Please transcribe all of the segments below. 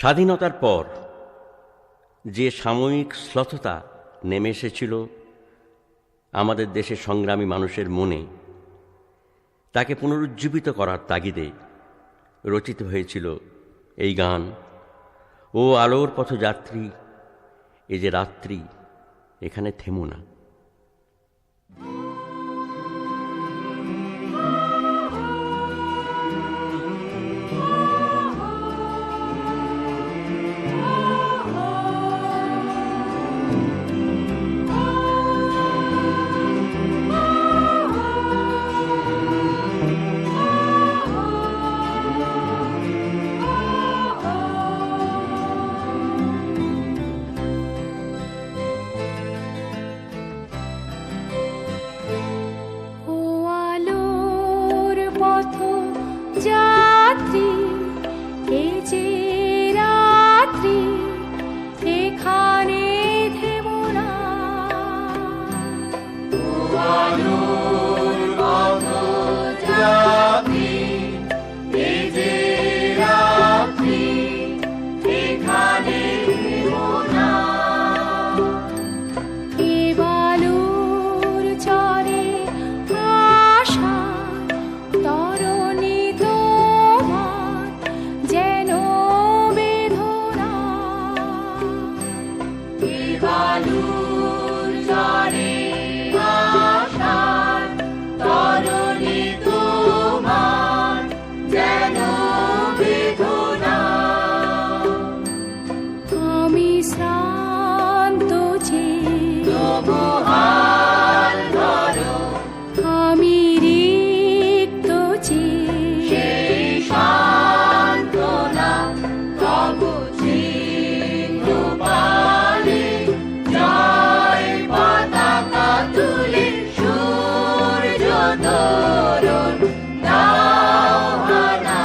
স্বাধীনতার পর যে সাময়িক শ্লথতা নেমে এসেছিল আমাদের দেশের সংগ্রামী মানুষের মনে, তাকে পুনরুজ্জীবিত করার তাগিদে রচিত হয়েছিল এই গান। ও আলোর পথযাত্রী, এ যে রাত্রি, এখানে থেমো না। যাত্রী, এ যে রাত্রি, এখানে থেমো না। আলোর পথযাত্রী, এ যে রাত্রি, এখানে থেমো না। এ বালুর চরে আশা তরণী তোমার যেন বেদনা। এ বালুর চরে আশার তরণী তোমার যেন বেদনা। আমি শ্রান্ত যে তবু হাল ধরো, আমি রিক্ত যে সেই সান্ত্বনা তব চিহ্ন পানে জয় পতাকা তুলে সূর্য তোরণ দাও হানা।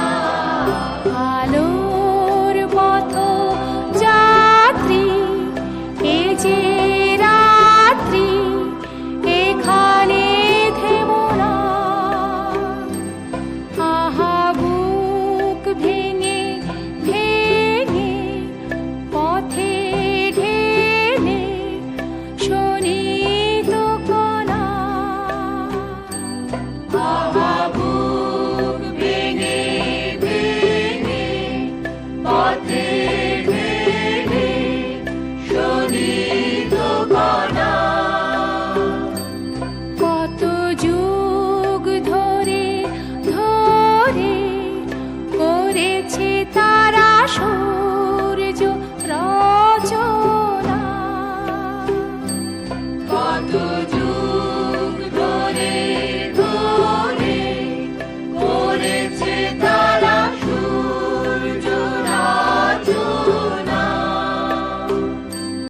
আলোর পথ যাত্রী, এ যে রাত্রি, এখানে থেমো না। আহা বুক ভেঙে ভেঙে পথে ঢেলে শোনিত কণা। আহা বুক ভেঙে ভেঙে পথে